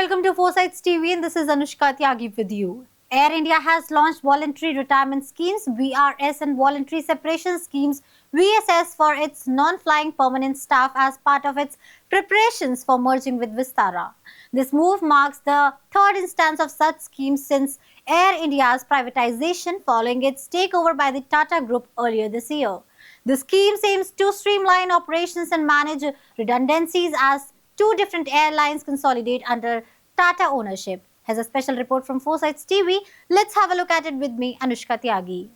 welcome to Foresights TV, and this is Anushka Tyagi with you. Air India has launched voluntary retirement schemes VRS and voluntary separation schemes VSS for its non-flying permanent staff as part of its preparations for merging with Vistara. This move marks the third instance of such schemes since Air India's privatization following its takeover by the Tata Group earlier this year. The scheme aims to streamline operations and manage redundancies as two different airlines consolidate under Tata ownership. Has a special report from Foresights TV. Let's have a look at it with me, Anushka Tyagi.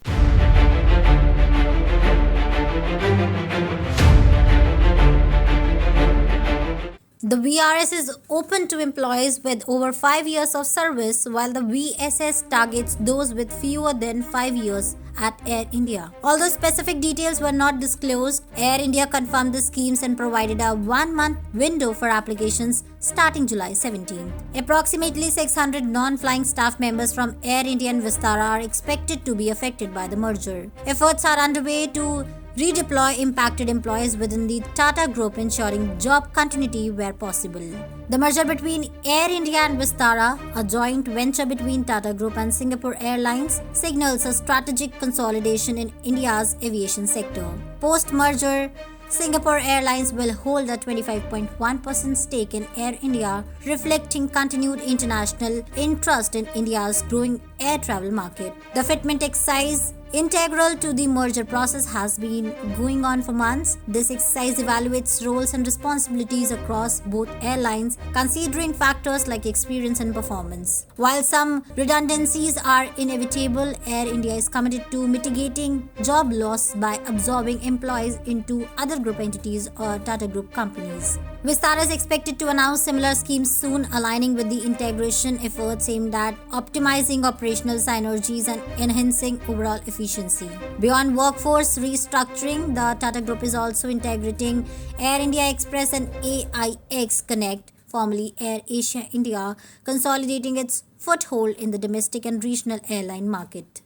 The VRS is open to employees with over 5 years of service, while the VSS targets those with fewer than 5 years at Air India. Although specific details were not disclosed, Air India confirmed the schemes and provided a 1-month window for applications starting July 17th. Approximately 600 non-flying staff members from Air India and Vistara are expected to be affected by the merger. Efforts are underway to redeploy impacted employees within the Tata Group, ensuring job continuity where possible. The merger between Air India and Vistara, a joint venture between Tata Group and Singapore Airlines, signals a strategic consolidation in India's aviation sector. Post-merger, Singapore Airlines will hold a 25.1% stake in Air India, reflecting continued international interest in India's growing air travel market. The fitment exercise, integral to the merger process, has been going on for months. This exercise evaluates roles and responsibilities across both airlines, considering factors like experience and performance. While some redundancies are inevitable, Air India is committed to mitigating job loss by absorbing employees into other group entities or Tata Group companies. Vistara is expected to announce similar schemes soon, aligning with the integration efforts aimed at optimizing operational synergies and enhancing overall efficiency. Beyond workforce restructuring, the Tata Group is also integrating Air India Express and AIX Connect, formerly Air Asia India, consolidating its foothold in the domestic and regional airline market.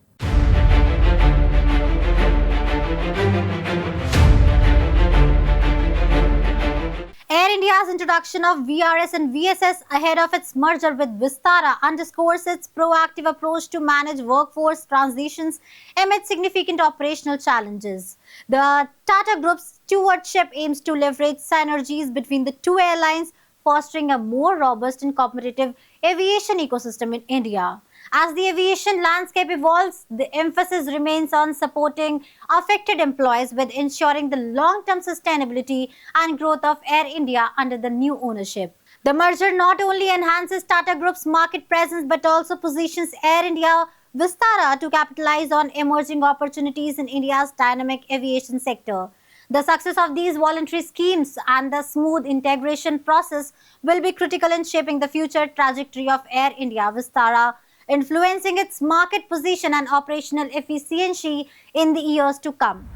Air India's introduction of VRS and VSS ahead of its merger with Vistara underscores its proactive approach to manage workforce transitions amid significant operational challenges. The Tata Group's stewardship aims to leverage synergies between the two airlines, fostering a more robust and competitive aviation ecosystem in India. As the aviation landscape evolves, the emphasis remains on supporting affected employees with ensuring the long-term sustainability and growth of Air India under the new ownership. The merger not only enhances Tata Group's market presence but also positions Air India Vistara to capitalize on emerging opportunities in India's dynamic aviation sector. The success of these voluntary schemes and the smooth integration process will be critical in shaping the future trajectory of Air India Vistara, influencing its market position and operational efficiency in the years to come.